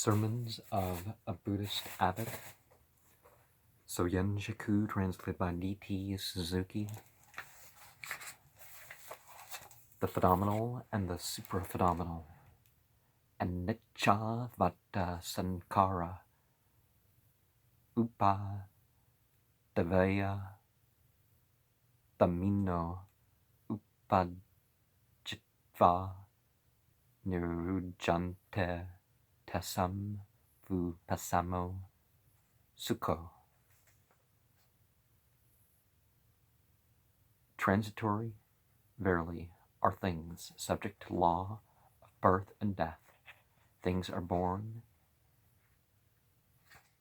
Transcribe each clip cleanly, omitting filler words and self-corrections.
Sermons of a Buddhist Abbot, Soyen Shaku, translated by D.T. Suzuki. The phenomenal and the supraphenominal, anicca vata sankara, upa devaya tamino upajitva nirujante tasam vupasamo sukho. Transitory, verily, are things subject to law of birth and death. Things are born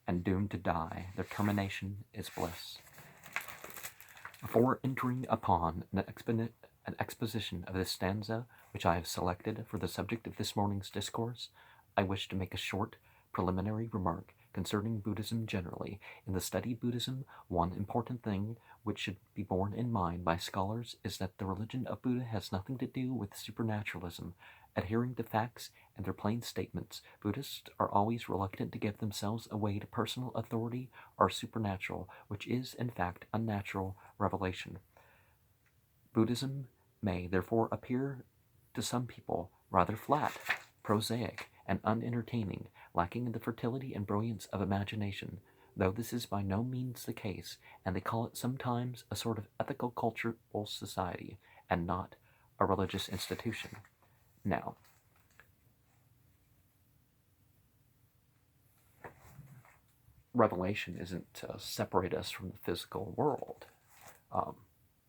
and doomed to die. Their termination is bliss. Before entering upon an exposition of this stanza, which I have selected for the subject of this morning's discourse, I wish to make a short preliminary remark concerning Buddhism generally. In the study of Buddhism, one important thing which should be borne in mind by scholars is that the religion of Buddha has nothing to do with supernaturalism. Adhering to facts and their plain statements, Buddhists are always reluctant to give themselves away to personal authority or supernatural, which is, in fact, unnatural revelation. Buddhism may therefore appear to some people rather flat, prosaic, and unentertaining, lacking in the fertility and brilliance of imagination, though this is by no means the case, and they call it sometimes a sort of ethical cultural society, and not a religious institution. Now, revelation isn't to separate us from the physical world.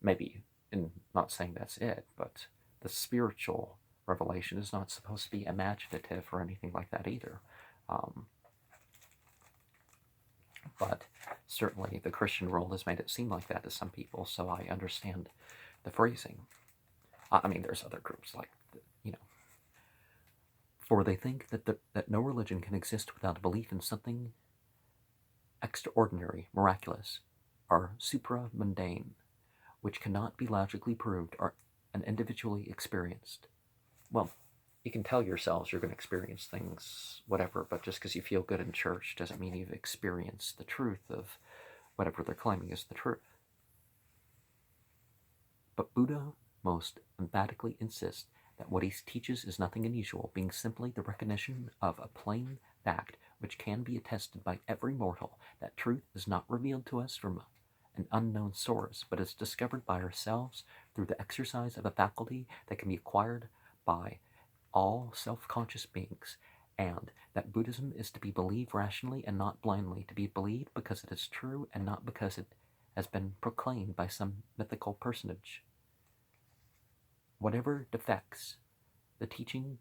Maybe, in not saying that's it, but the spiritual revelation is not supposed to be imaginative or anything like that either. But certainly the Christian world has made it seem like that to some people, so I understand the phrasing. I mean, there's other groups like, for they think that no religion can exist without a belief in something extraordinary, miraculous, or supra-mundane, which cannot be logically proved or individually experienced. Well, you can tell yourselves you're going to experience things, whatever, but just because you feel good in church doesn't mean you've experienced the truth of whatever they're claiming is the truth. But Buddha most emphatically insists that what he teaches is nothing unusual, being simply the recognition of a plain fact which can be attested by every mortal, that truth is not revealed to us from an unknown source, but is discovered by ourselves through the exercise of a faculty that can be acquired by all self-conscious beings, and that Buddhism is to be believed rationally and not blindly, to be believed because it is true and not because it has been proclaimed by some mythical personage. Whatever defects the teaching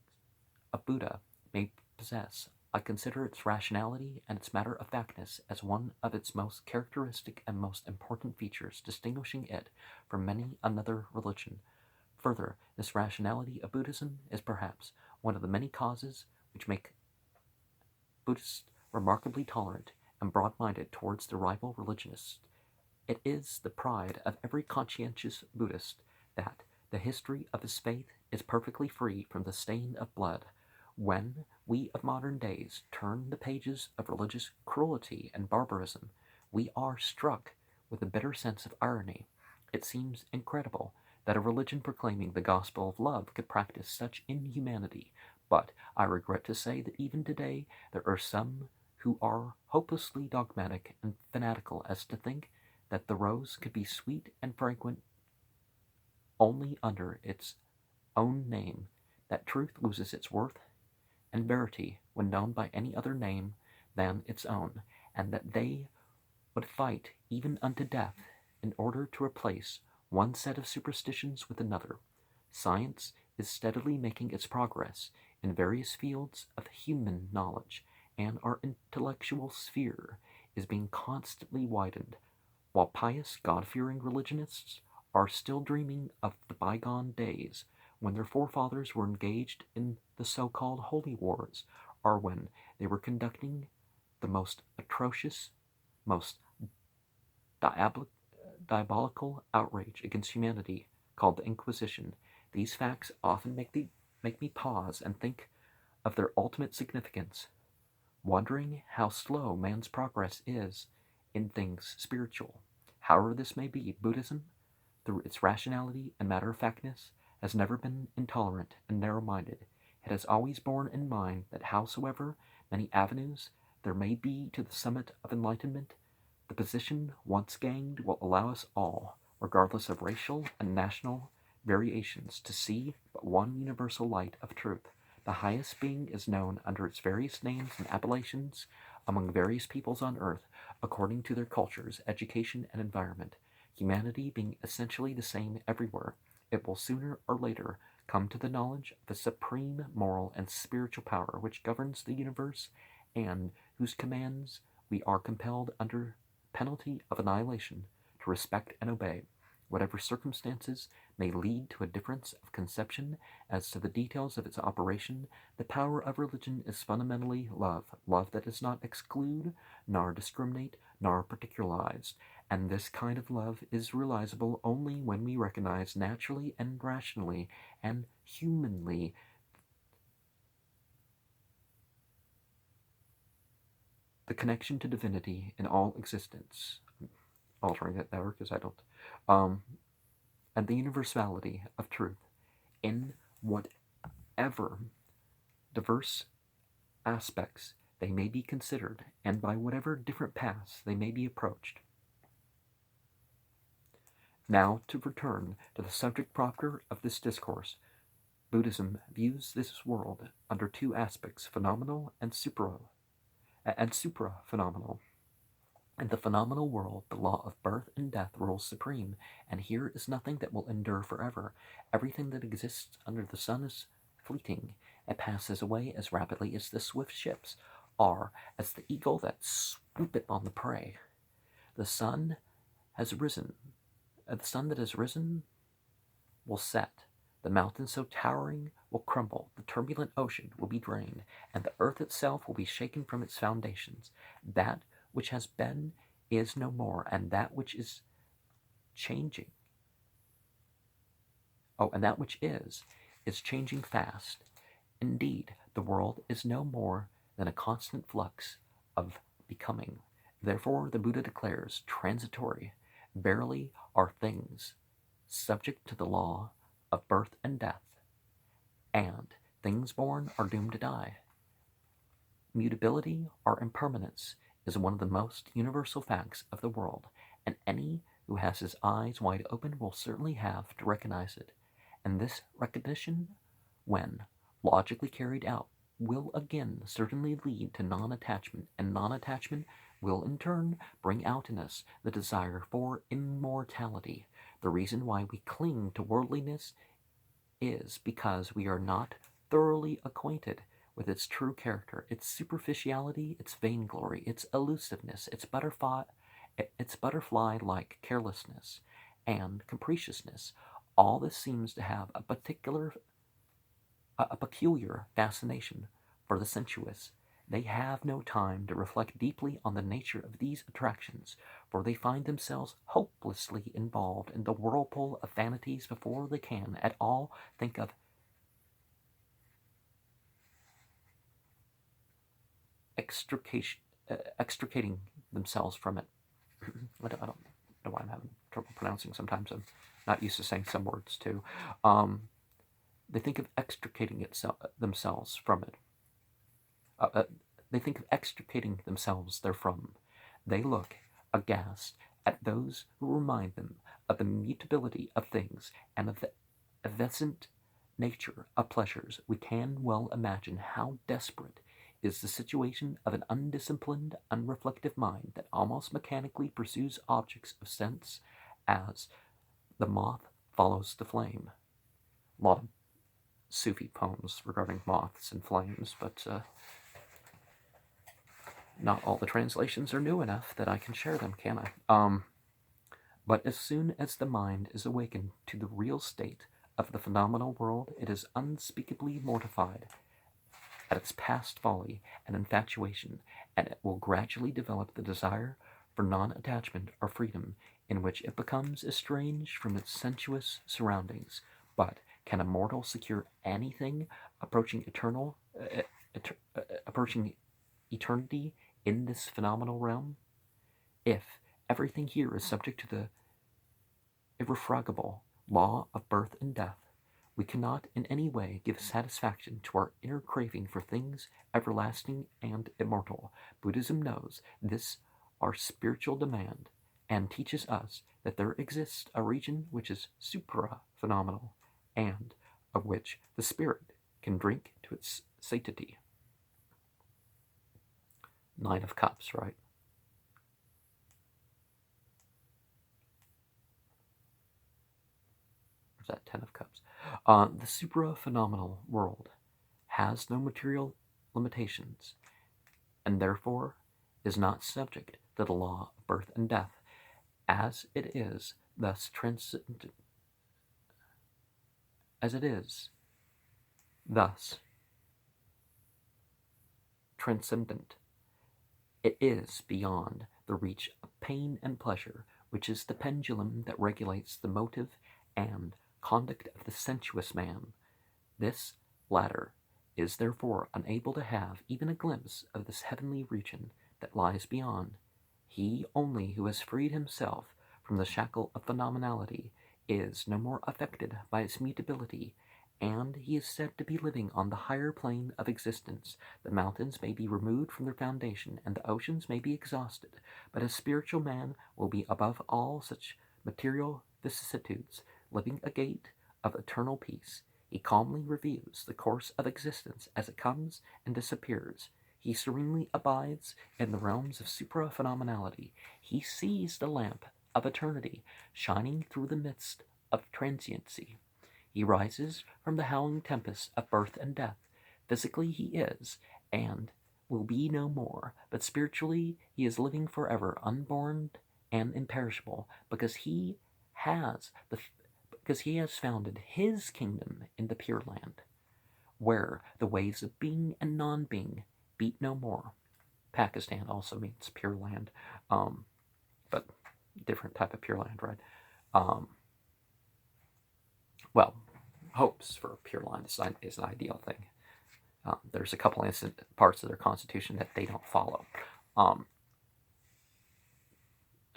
of Buddha may possess, I consider its rationality and its matter-of-factness as one of its most characteristic and most important features, distinguishing it from many another religion. Further, this rationality of Buddhism is perhaps one of the many causes which make Buddhists remarkably tolerant and broad-minded towards their rival religionists. It is the pride of every conscientious Buddhist that the history of his faith is perfectly free from the stain of blood. When we of modern days turn the pages of religious cruelty and barbarism, we are struck with a bitter sense of irony. It seems incredible that a religion proclaiming the gospel of love could practice such inhumanity, but I regret to say that even today there are some who are hopelessly dogmatic and fanatical as to think that the rose could be sweet and fragrant only under its own name, that truth loses its worth and verity when known by any other name than its own, and that they would fight even unto death in order to replace one set of superstitions with another. Science is steadily making its progress in various fields of human knowledge, and our intellectual sphere is being constantly widened, while pious, God-fearing religionists are still dreaming of the bygone days when their forefathers were engaged in the so-called holy wars, or when they were conducting the most atrocious, most diabolical outrage against humanity called the Inquisition. These facts often make me pause and think of their ultimate significance. wondering how slow man's progress is in things spiritual. However this may be, Buddhism, through its rationality and matter-of-factness, has never been intolerant and narrow-minded. It has always borne in mind that howsoever many avenues there may be to the summit of enlightenment, the position once gained will allow us all, regardless of racial and national variations, to see but one universal light of truth. The highest being is known under its various names and appellations among various peoples on earth, according to their cultures, education, and environment. Humanity being essentially the same everywhere, it will sooner or later come to the knowledge of a supreme moral and spiritual power which governs the universe and whose commands we are compelled under penalty of annihilation to respect and obey. Whatever circumstances may lead to a difference of conception as to the details of its operation, the power of religion is fundamentally love, love that does not exclude, nor discriminate, nor particularize, and this kind of love is realizable only when we recognize naturally and rationally and humanly the connection to divinity in all existence. I'm altering that there because I don't. And the universality of truth in whatever diverse aspects they may be considered, and by whatever different paths they may be approached. Now, to return to the subject proper of this discourse, Buddhism views this world under two aspects, phenomenal and supraphenomenal. In the phenomenal world, the law of birth and death rules supreme, and here is nothing that will endure forever. Everything that exists under the sun is fleeting. It passes away as rapidly as the swift ships are, as the eagle that swoopeth on the prey. The sun has risen. The sun that has risen will set. The mountain so towering will crumble. The turbulent ocean will be drained, and the earth itself will be shaken from its foundations. That which has been is no more, and that which is changing. And that which is changing fast. Indeed, the world is no more than a constant flux of becoming. Therefore, the Buddha declares, transitory, verily are things subject to the law of birth and death, and things born are doomed to die. Mutability or impermanence is one of the most universal facts of the world, and any who has his eyes wide open will certainly have to recognize it. And this recognition, when logically carried out, will again certainly lead to non-attachment, and non-attachment will in turn bring out in us the desire for immortality. The reason why we cling to worldliness is because we are not thoroughly acquainted with its true character, its superficiality, its vainglory, its elusiveness, its butterfly-like carelessness and capriciousness. All this seems to have a peculiar fascination for the sensuous. They have no time to reflect deeply on the nature of these attractions, for they find themselves hopelessly involved in the whirlpool of vanities before they can at all think of extricating themselves from it. I don't know why I'm having trouble pronouncing. Sometimes I'm not used to saying some words too. They think of extricating themselves from it. They think of extricating themselves therefrom. They look aghast at those who remind them of the mutability of things and of the evanescent nature of pleasures. We can well imagine how desperate is the situation of an undisciplined, unreflective mind that almost mechanically pursues objects of sense as the moth follows the flame. A lot of Sufi poems regarding moths and flames, but not all the translations are new enough that I can share them, can I? But as soon as the mind is awakened to the real state of the phenomenal world, it is unspeakably mortified at its past folly and infatuation, and it will gradually develop the desire for non-attachment or freedom, in which it becomes estranged from its sensuous surroundings. But can a mortal secure anything approaching eternity in this phenomenal realm? If everything here is subject to the irrefragable law of birth and death, we cannot in any way give satisfaction to our inner craving for things everlasting and immortal. Buddhism knows this our spiritual demand and teaches us that there exists a region which is supra-phenomenal and of which the spirit can drink to its satiety. Nine of Cups, right? Or is that 10 of Cups? The supra-phenomenal world has no material limitations and therefore is not subject to the law of birth and death, as it is thus transcendent. As it is thus transcendent, it is beyond the reach of pain and pleasure, which is the pendulum that regulates the motive and conduct of the sensuous man. This latter is therefore unable to have even a glimpse of this heavenly region that lies beyond. He only who has freed himself from the shackle of phenomenality is no more affected by its mutability, and he is said to be living on the higher plane of existence. The mountains may be removed from their foundation, and the oceans may be exhausted, but a spiritual man will be above all such material vicissitudes, living a gate of eternal peace. He calmly reviews the course of existence as it comes and disappears. He serenely abides in the realms of supraphenomenality. He sees the lamp of eternity shining through the midst of transiency. He rises from the howling tempest of birth and death. Physically he is, and will be no more, but spiritually he is living forever, unborn and imperishable, because he has founded his kingdom in the Pure Land, where the ways of being and non-being beat no more. Pakistan also means Pure Land, but different type of Pure Land, right? Well, hopes for Pure Land is an ideal thing. There's a couple parts of their constitution that they don't follow. And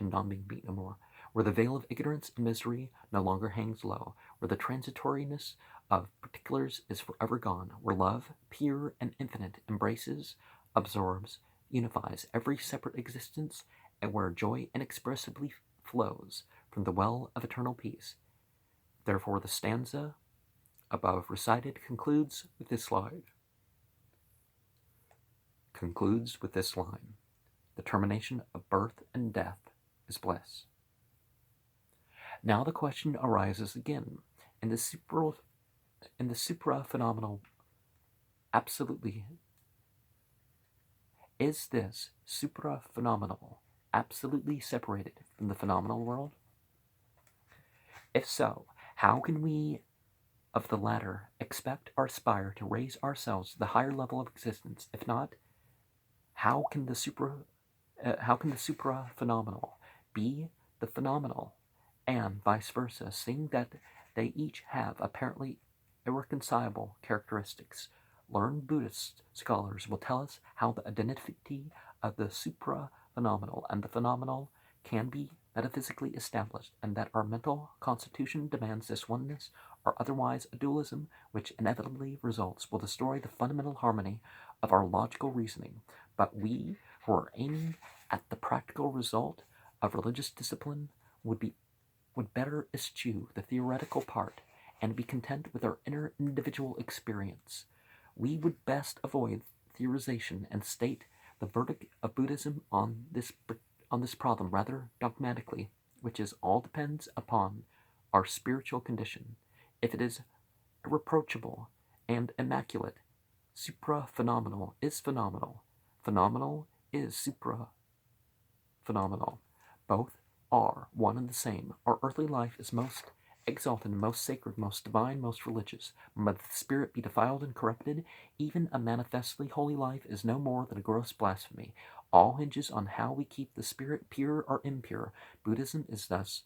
non-being beat no more. Where the veil of ignorance and misery no longer hangs low, where the transitoriness of particulars is forever gone, where love, pure and infinite, embraces, absorbs, unifies every separate existence, and where joy inexpressibly flows from the well of eternal peace. Therefore, the stanza above recited concludes with this line. The termination of birth and death is bliss. Now the question arises again, in the supraphenomenal, absolutely, is this supraphenomenal absolutely separated from the phenomenal world? If so, how can we of the latter expect or aspire to raise ourselves to the higher level of existence? If not, how can the supraphenomenal be the phenomenal, and vice versa, seeing that they each have apparently irreconcilable characteristics? Learned Buddhist scholars will tell us how the identity of the supraphenomenal and the phenomenal can be metaphysically established, and that our mental constitution demands this oneness, or otherwise a dualism which inevitably results will destroy the fundamental harmony of our logical reasoning. But we who are aiming at the practical result of religious discipline would better eschew the theoretical part and be content with our inner individual experience. We would best avoid theorization and state the verdict of Buddhism on this problem rather dogmatically, which is all depends upon our spiritual condition. If it is irreproachable and immaculate, supraphenomenal is phenomenal. Phenomenal is supraphenomenal. Both are one and the same. Our earthly life is most exalted, most sacred, most divine, most religious. But if the spirit be defiled and corrupted, even a manifestly holy life is no more than a gross blasphemy. All hinges on how we keep the spirit pure or impure. Buddhism is thus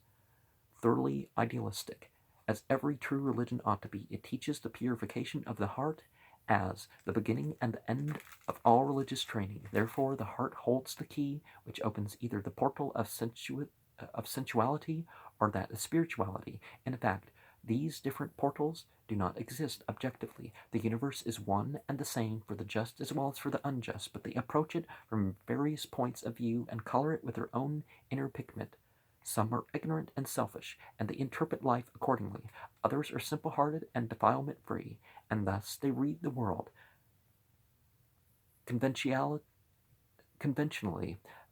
thoroughly idealistic, as every true religion ought to be. It teaches the purification of the heart as the beginning and the end of all religious training. Therefore, the heart holds the key which opens either the portal of sensuality or that of spirituality. In fact, these different portals do not exist objectively. The universe is one and the same for the just as well as for the unjust, but they approach it from various points of view and color it with their own inner pigment. Some are ignorant and selfish, and they interpret life accordingly. Others are simple-hearted and defilement-free, and thus they read the world. Conventionally,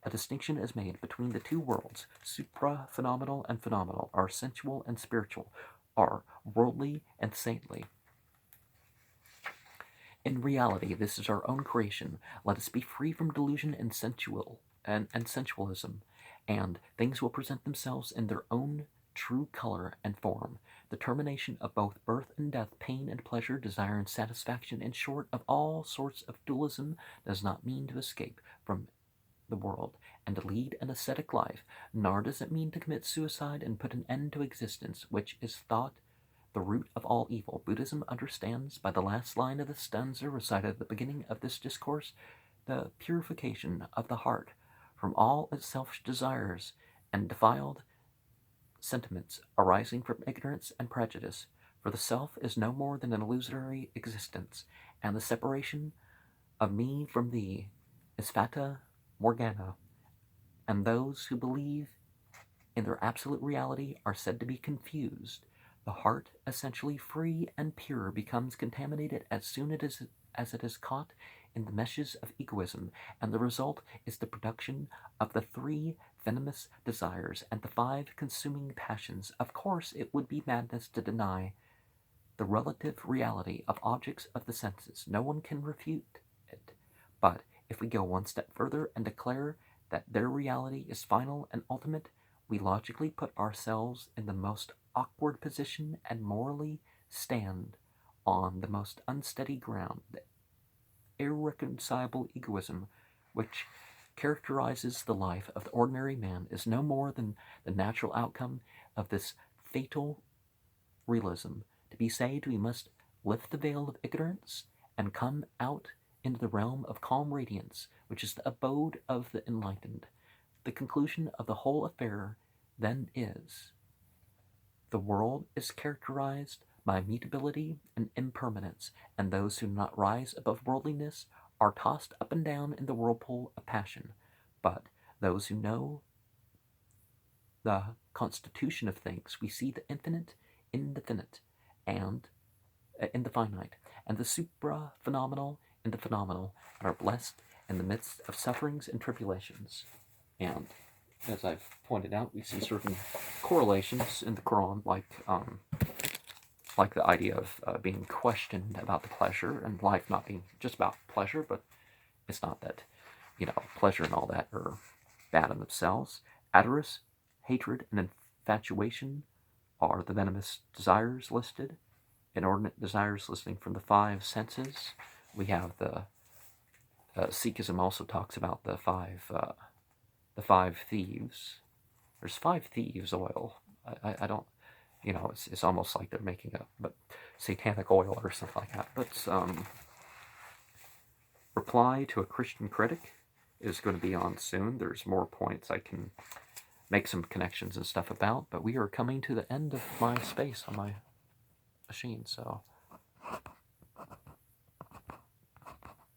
a distinction is made between the two worlds, supra-phenomenal and phenomenal, are sensual and spiritual, are worldly and saintly. In reality, this is our own creation. Let us be free from delusion and sensualism, and things will present themselves in their own true color and form. The termination of both birth and death, pain and pleasure, desire and satisfaction, in short, of all sorts of dualism, does not mean to escape from the world and to lead an ascetic life, nor does it mean to commit suicide and put an end to existence, which is thought the root of all evil. Buddhism understands by the last line of the stanza recited at the beginning of this discourse the purification of the heart from all its selfish desires and defiled sentiments arising from ignorance and prejudice. For the self is no more than an illusory existence, and the separation of me from thee is fata morgana, and those who believe in their absolute reality are said to be confused. The heart, essentially free and pure, becomes contaminated as soon as it is caught in the meshes of egoism, and the result is the production of the 3 venomous desires and the 5 consuming passions. Of course, it would be madness to deny the relative reality of objects of the senses. No one can refute it. But if we go one step further and declare that their reality is final and ultimate, we logically put ourselves in the most awkward position and morally stand on the most unsteady ground. The irreconcilable egoism which characterizes the life of the ordinary man is no more than the natural outcome of this fatal realism. To be saved, we must lift the veil of ignorance and come out into the realm of calm radiance, which is the abode of the enlightened. The conclusion of the whole affair then is: the world is characterized by mutability and impermanence, and those who do not rise above worldliness are tossed up and down in the whirlpool of passion. But those who know the constitution of things, we see the infinite in the finite, and in the finite, and the supra-phenomenal in the phenomenal, and are blessed in the midst of sufferings and tribulations. And as I've pointed out, we see certain correlations in the Quran, like the idea of being questioned about the pleasure, and life not being just about pleasure, but it's not that, pleasure and all that are bad in themselves. Avarice, hatred, and infatuation are the venomous desires listed, inordinate desires listing from the 5 senses. We have the Sikhism also talks about the five thieves. There's 5 thieves oil. I don't, it's almost like they're making a satanic oil or something like that. But reply to a Christian critic is going to be on soon. There's more points I can make some connections and stuff about, but we are coming to the end of my space on my machine, so